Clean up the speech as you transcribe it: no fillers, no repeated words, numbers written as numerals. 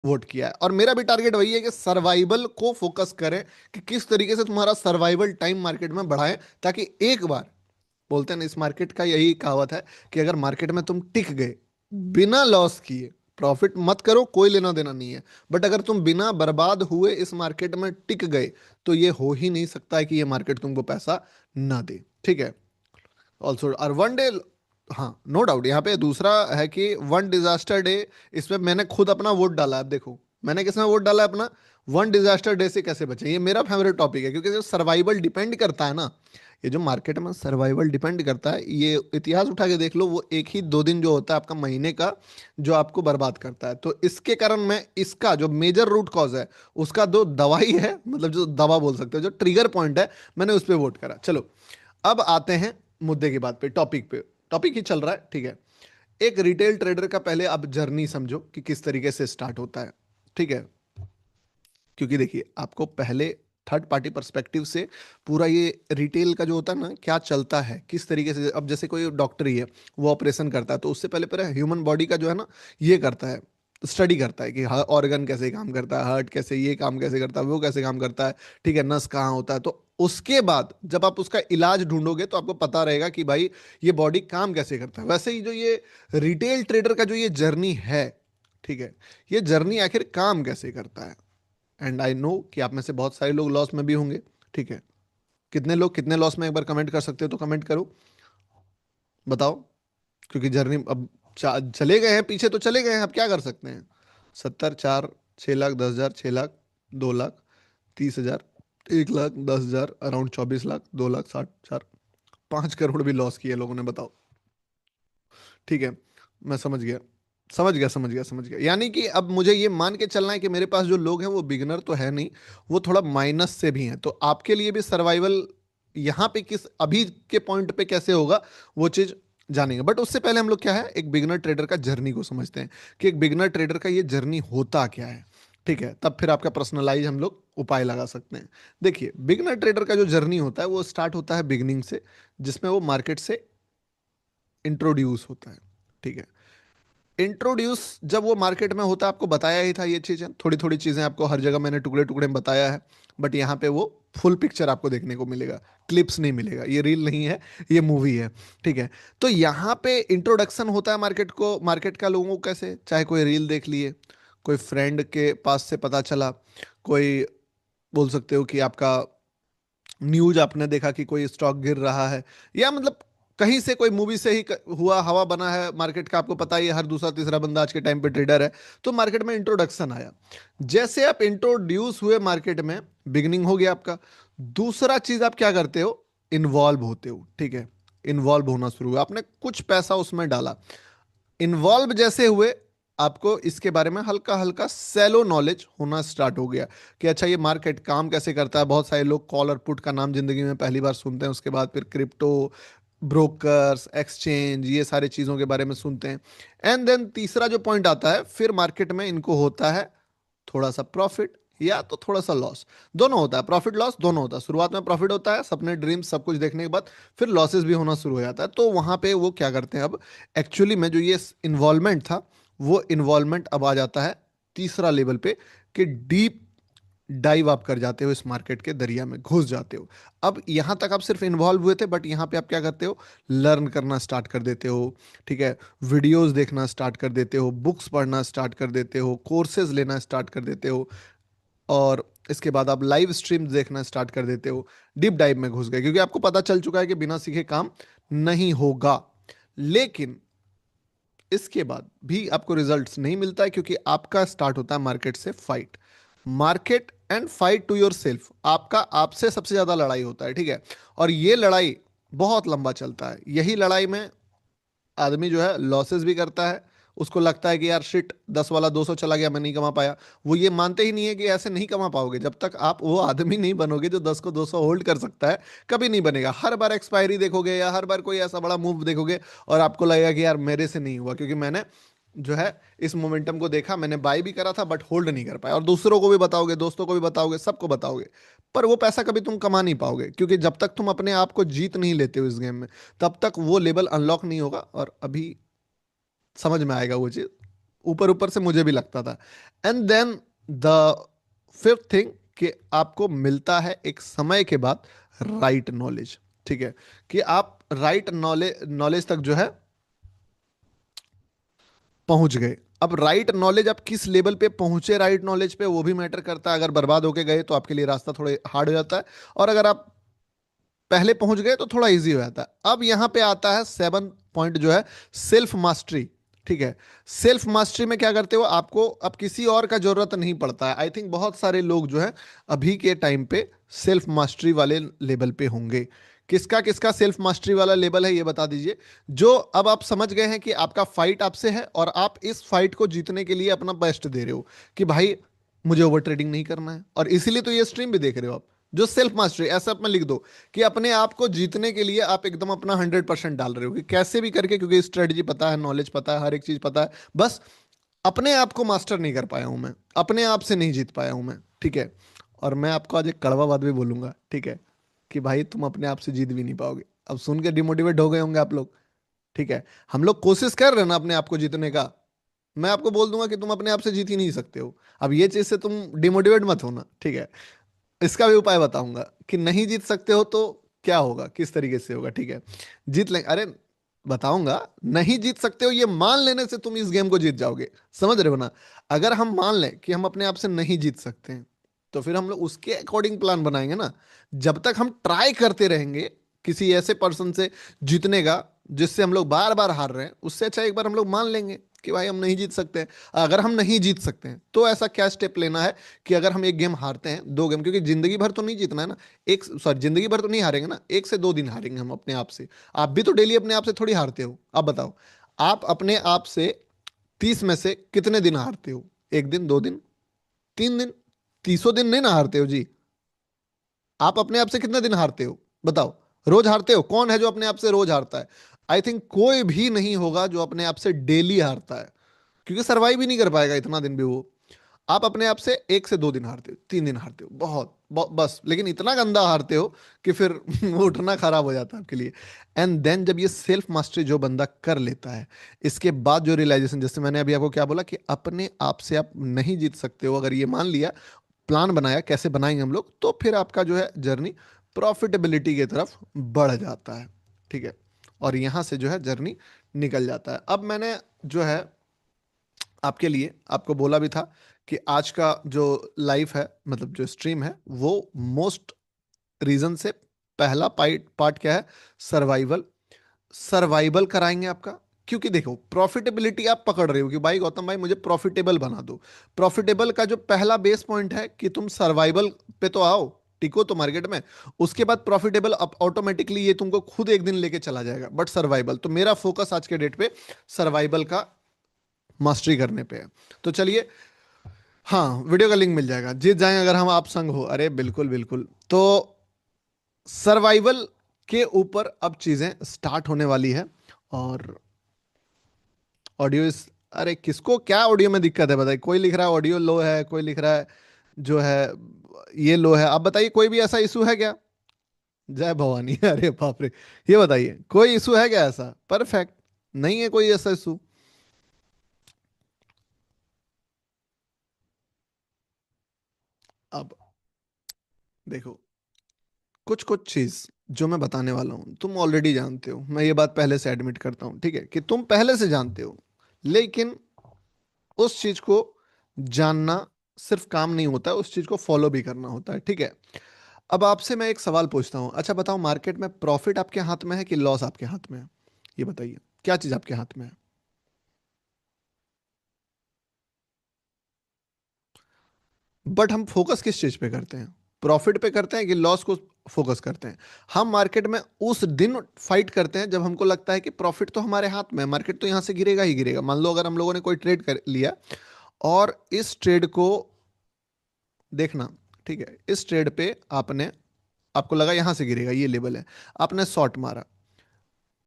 Vote किया है। और मेरा भी टारगेट वही है कि सर्वाइवल को फोकस करें, कि किस तरीके से तुम्हारा सर्वाइवल टाइम मार्केट में बढ़ाएं, ताकि एक बार, बोलते हैं ना, इस मार्केट का यही कहावत है कि अगर मार्केट में तुम टिक गए बिना लॉस किए, प्रॉफिट मत करो, कोई लेना देना नहीं है, बट अगर तुम बिना बर्बाद हुए इस मार्केट में टिक गए, तो ये हो ही नहीं सकता है कि ये मार्केट तुमको पैसा ना दे। ठीक है। ऑल्सो और वन डे, हाँ नो डाउट, यहाँ पे दूसरा है कि वन डिजास्टर डे, इसमें मैंने खुद अपना वोट डाला है। अब देखो मैंने किसमें वोट डाला है अपना, वन डिजास्टर डे से कैसे बचें, ये मेरा फेवरेट टॉपिक है, क्योंकि जो सर्वाइवल डिपेंड करता है ना, ये जो मार्केट में सर्वाइवल डिपेंड करता है, ये इतिहास उठा के देख लो, वो एक ही दो दिन जो होता है आपका महीने का, जो आपको बर्बाद करता है। तो इसके कारण मैं इसका जो मेजर रूट कॉज है, उसका दो दवाई है, मतलब जो दवा बोल सकते हो, जो ट्रिगर पॉइंट है, मैंने उस पर वोट करा। चलो अब आते हैं मुद्दे की बात पे, टॉपिक पे। टॉपिक ही चल रहा है, ठीक है। एक रिटेल ट्रेडर का पहले आप जर्नी समझो कि किस तरीके से स्टार्ट होता है। ठीक है। क्योंकि देखिए आपको पहले थर्ड पार्टी पर्सपेक्टिव से पूरा ये रिटेल का जो होता है ना, क्या चलता है किस तरीके से, अब जैसे कोई डॉक्टर ही है, वो ऑपरेशन करता है, तो उससे पहले पहले ह्यूमन बॉडी का जो है ना, ये करता है, स्टडी करता है कि हाँ ऑर्गन कैसे काम करता है, हार्ट कैसे, ये काम कैसे करता है, वो कैसे काम करता है, ठीक है, नस कहाँ होता है। तो उसके बाद जब आप उसका इलाज ढूंढोगे तो आपको पता रहेगा कि भाई ये बॉडी काम कैसे करता है। वैसे ही जो ये रिटेल ट्रेडर का जो ये जर्नी है, ठीक है, ये जर्नी आखिर काम कैसे करता है। एंड आई नो कि आप में से बहुत सारे लोग लॉस में भी होंगे। ठीक है। कितने लोग कितने लॉस में, एक बार कमेंट कर सकते हो तो कमेंट करो, बताओ। क्योंकि जर्नी अब चले गए हैं पीछे, तो चले गए हैं, अब क्या कर सकते हैं। 70, 4, 6 लाख, 10,000, 6 लाख, 2 लाख, 30,000, 1 लाख, 10,000, अराउंड 24 लाख, 2 लाख, 60,000, 5 करोड़ भी लॉस किए लोगों ने, बताओ। ठीक है। मैं समझ गया, समझ गया, समझ गया, समझ गया। यानी कि अब मुझे ये मान के चलना है कि मेरे पास जो लोग हैं वो बिगनर तो है नहीं, वो थोड़ा माइनस से भी हैं, तो आपके लिए भी सर्वाइवल यहाँ पे किस अभी के पॉइंट पे कैसे होगा, वो चीज जानेंगे। बट उससे पहले हम लोग क्या है, एक बिगनर ट्रेडर का जर्नी को समझते हैं, कि एक बिगनर ट्रेडर का ये जर्नी होता क्या है। ठीक है, तब फिर आपका पर्सनलाइज हम लोग उपाय लगा सकते हैं। देखिए बिगनर ट्रेडर का जो जर्नी होता है वो स्टार्ट होता है बिगनिंग से, जिसमें वो मार्केट से इंट्रोड्यूस होता है। ठीक है। इंट्रोड्यूस जब वो मार्केट में होता है, आपको बताया ही था ये चीजें, थोड़ी थोड़ी चीजें आपको हर जगह मैंने टुकड़े टुकड़े में बताया है, बट यहाँ पे वो फुल पिक्चर आपको देखने को मिलेगा, क्लिप्स नहीं मिलेगा, ये रील नहीं है, ये मूवी है। ठीक है। तो यहाँ पे इंट्रोडक्शन होता है मार्केट को, मार्केट का लोगों को कैसे, चाहे कोई रील देख लिए, कोई फ्रेंड के पास से पता चला, कोई बोल सकते हो कि आपका न्यूज आपने देखा कि कोई स्टॉक गिर रहा है, या मतलब कहीं से कोई मूवी से ही हुआ हवा बना है मार्केट का, आपको पता ही है हर दूसरा तीसरा बंदा आज के टाइम पे ट्रेडर है। तो मार्केट में इंट्रोडक्शन आया, जैसे आप इंट्रोड्यूस हुए मार्केट में, बिगनिंग हो गया आपका। दूसरा चीज आप क्या करते हो, इन्वॉल्व होते हो। ठीक है। इन्वॉल्व होना शुरू हुआ, आपने कुछ पैसा उसमें डाला, इन्वॉल्व जैसे हुए, आपको इसके बारे में हल्का हल्का सैलो नॉलेज होना स्टार्ट हो गया, कि अच्छा ये मार्केट काम कैसे करता है। बहुत सारे लोग कॉल और पुट का नाम जिंदगी में पहली बार सुनते हैं, उसके बाद फिर क्रिप्टो, ब्रोकर्स, एक्सचेंज, ये सारी चीज़ों के बारे में सुनते हैं। एंड देन तीसरा जो पॉइंट आता है, फिर मार्केट में इनको होता है थोड़ा सा प्रॉफिट या तो थोड़ा सा लॉस, दोनों होता है, प्रॉफिट लॉस दोनों होता है। शुरुआत में प्रॉफिट होता है, सपने ड्रीम सब कुछ देखने के बाद फिर लॉसेस भी होना शुरू हो जाता है। तो वहां पे वो क्या करते हैं, अब एक्चुअली में जो ये इन्वॉल्वमेंट था, वो इन्वॉल्वमेंट अब आ जाता है तीसरा लेवल पे, कि डीप डाइव आप कर जाते हो, इस मार्केट के दरिया में घुस जाते हो। अब यहां तक आप सिर्फ इन्वॉल्व हुए थे, बट यहां पे आप क्या करते हो, लर्न करना स्टार्ट कर देते हो। ठीक है। वीडियोस देखना स्टार्ट कर देते हो, बुक्स पढ़ना स्टार्ट कर देते हो, कोर्सेज लेना स्टार्ट कर देते हो, और इसके बाद आप लाइव स्ट्रीम देखना स्टार्ट कर देते हो। डीप डाइव में घुस गए, क्योंकि आपको पता चल चुका है कि बिना सीखे काम नहीं होगा। लेकिन इसके बाद भी आपको रिजल्ट्स नहीं मिलता है, क्योंकि आपका स्टार्ट होता है मार्केट से fight, market and fight to yourself, आपका आपसे सबसे ज्यादा लड़ाई होता है। ठीक है। और ये लड़ाई बहुत लंबा चलता है, यही लड़ाई में आदमी जो है लॉसेस भी करता है, उसको लगता है कि यार शिट, 10 वाला 200 चला गया, मैं नहीं कमा पाया। वो ये मानते ही नहीं है कि ऐसे नहीं कमा पाओगे, जब तक आप वो आदमी नहीं बनोगे जो 10 को 200 होल्ड कर सकता है, कभी नहीं बनेगा। हर बार एक्सपायरी देखोगे, या हर बार कोई ऐसा बड़ा मूव देखोगे, और आपको लगेगा कि यार मेरे से नहीं हुआ, क्योंकि मैंने जो है इस मोमेंटम को देखा, मैंने बाय भी करा था बट होल्ड नहीं कर पाया। और दूसरों को भी बताओगे, दोस्तों को भी बताओगे, सबको बताओगे, पर वो पैसा कभी तुम कमा नहीं पाओगे, क्योंकि जब तक तुम अपने आप को जीत नहीं लेते हो इस गेम में, तब तक वो लेवल अनलॉक नहीं होगा। और अभी समझ में आएगा वो चीज, ऊपर ऊपर से मुझे भी लगता था। And then the fifth thing, कि आपको मिलता है एक समय के बाद राइट नॉलेज। ठीक है, कि आप राइट नॉलेज तक जो है पहुंच गए। अब राइट नॉलेज आप किस लेवल पे पहुंचे राइट नॉलेज पे, वो भी मैटर करता है। अगर बर्बाद होके गए तो आपके लिए रास्ता थोड़ा हार्ड हो जाता है, और अगर आप पहले पहुंच गए तो थोड़ा इजी हो जाता है। अब यहां पे आता है सेवन पॉइंट जो है, सेल्फ मास्टरी। ठीक है, सेल्फ मास्टरी में क्या करते हो, आपको अब किसी और का जरूरत नहीं पड़ता है। आई थिंक बहुत सारे लोग जो है अभी के टाइम पे सेल्फ मास्टरी वाले लेवल पे होंगे। किसका किसका सेल्फ मास्टरी वाला लेवल है ये बता दीजिए। जो अब आप समझ गए हैं कि आपका फाइट आपसे है, और आप इस फाइट को जीतने के लिए अपना बेस्ट दे रहे हो, कि भाई मुझे ओवर ट्रेडिंग नहीं करना है, और इसीलिए तो ये स्ट्रीम भी देख रहे हो आप। जो सेल्फ मास्टरी, ऐसा आप में लिख दो कि अपने आप को जीतने के लिए आप एकदम अपना 100% डाल रहे हो, कि कैसे भी करके, क्योंकि स्ट्रेटजी पता है, नॉलेज पता है, हर एक चीज पता है, बस अपने आप को मास्टर नहीं कर पाया हूं मैं, अपने आप से नहीं जीत पाया हूं मैं। ठीक है, और मैं आपको आज एक कड़वा बात भी बोलूंगा, ठीक है, कि भाई तुम अपने आप से जीत भी नहीं पाओगे। अब सुन के डिमोटिवेट हो गए होंगे आप लोग। ठीक है, हम लोग कोशिश कर रहे हैं ना अपने आप को जीतने का। मैं आपको बोल दूंगा कि तुम अपने आप से जीत ही नहीं सकते हो। अब ये चीज से तुम डिमोटिवेट मत होना, ठीक है। इसका भी उपाय बताऊंगा कि नहीं जीत सकते हो तो क्या होगा, किस तरीके से होगा। ठीक है, जीत ले, अरे बताऊंगा। नहीं जीत सकते हो ये मान लेने से तुम इस गेम को जीत जाओगे। समझ रहे हो ना। अगर हम मान लें कि हम अपने आप से नहीं जीत सकते हैं, तो फिर हम लोग उसके अकॉर्डिंग प्लान बनाएंगे ना। जब तक हम ट्राई करते रहेंगे किसी ऐसे पर्सन से जीतने का जिससे हम लोग बार बार हार रहे हैं, उससे अच्छा एक बार हम लोग मान लेंगे कि भाई हम नहीं जीत सकते हैं। अगर हम नहीं जीत सकते हैं तो ऐसा क्या स्टेप लेना है, कि अगर हम एक गेम हारते हैं, दो गेम, क्योंकि जिंदगी भर तो नहीं जीतना है ना। एक सॉरी, जिंदगी भर तो नहीं हारेंगे ना, 1 से 2 दिन हारेंगे हम अपने आप से। आप भी तो डेली अपने आप से थोड़ी हारते हो। आप बताओ, आप अपने आप से 30 में से कितने दिन हारते हो? 1 दिन, 2 दिन, 3 दिन, 30 दिन नहीं ना हारते हो जी। आप अपने आप से कितने दिन हारते हो बताओ? रोज हारते हो? कौन है जो अपने आप से रोज हारता है? आई थिंक कोई भी नहीं होगा जो अपने आप से डेली हारता है, क्योंकि सर्वाइव ही नहीं कर पाएगा इतना दिन भी वो। आप अपने आप से 1 से 2 दिन हारते हो, 3 दिन हारते हो, बस, लेकिन इतना गंदा हारते हो कि फिर वो उठना खराब हो जाता है आपके लिए। एंड देन जब ये सेल्फ मास्टरी जो बंदा कर लेता है, इसके बाद जो रियलाइजेशन, जैसे मैंने अभी आपको क्या बोला कि अपने आप से आप नहीं जीत सकते हो, अगर ये मान लिया, प्लान बनाया कैसे बनाएंगे हम लोग, तो फिर आपका जो है जर्नी प्रॉफिटेबिलिटी की तरफ बढ़ जाता है। ठीक है, और यहां से जो है जर्नी निकल जाता है। अब मैंने जो है आपके लिए आपको बोला भी था कि आज का जो लाइफ है, मतलब जो स्ट्रीम है, वो मोस्ट रीजन से पहला पार्ट पार्ट क्या है, सर्वाइवल। सर्वाइवल कराएंगे आपका, क्योंकि देखो प्रॉफिटेबिलिटी आप पकड़ रहे हो कि भाई गौतम भाई मुझे प्रॉफिटेबल बना दो। प्रॉफिटेबल का जो पहला बेस पॉइंट है कि तुम सर्वाइवल पे तो आओ, टिको तो मार्केट में। उसके बाद प्रॉफिटेबल अब ऑटोमेटिकली ये तुमको खुद एक दिन लेके चला जाएगा, बट सर्वाइवल तो मेरा फोकस आज के डेट पे सर्वाइवल का मास्टरी करने पे है। तो चलिए, हाँ वीडियो का लिंक मिल जाएगा, जीत जाएं अगर हम आप संग हो। अरे बिल्कुल बिल्कुल। तो सर्वाइवल के ऊपर अब चीजें स्टार्ट होने वाली है। और ऑडियो इस, अरे किसको क्या ऑडियो में दिक्कत है बताइए? कोई लिख रहा है ऑडियो लो है, कोई लिख रहा है जो है ये लो है। आप बताइए कोई भी ऐसा इशू है क्या? जय भवानी अरे बाप रे। ये बताइए कोई इशू है क्या ऐसा? परफेक्ट, नहीं है कोई ऐसा इशू। अब देखो, कुछ कुछ चीज जो मैं बताने वाला हूं तुम ऑलरेडी जानते हो, मैं ये बात पहले से एडमिट करता हूं, ठीक है, कि तुम पहले से जानते हो। लेकिन उस चीज को जानना सिर्फ काम नहीं होता है, उस चीज को फॉलो भी करना होता है। ठीक है, अब आपसे मैं एक सवाल पूछता हूं, अच्छा बताओ, मार्केट में प्रॉफिट आपके हाथ में है कि लॉस आपके हाथ में है? ये बताइए, क्या चीज आपके हाथ में है? बट हम फोकस किस चीज पे करते हैं? प्रॉफिट पे करते हैं कि लॉस को फोकस करते हैं? हम मार्केट में उस दिन फाइट करते हैं जब हमको लगता है कि प्रॉफिट तो हमारे हाथ में है, मार्केट तो यहां से गिरेगा ही गिरेगा। मान लो अगर हम लोगों ने कोई ट्रेड कर लिया, और इस ट्रेड को देखना, ठीक है, इस ट्रेड पे आपने, आपको लगा यहां से गिरेगा, ये लेवल है, आपने शॉर्ट मारा।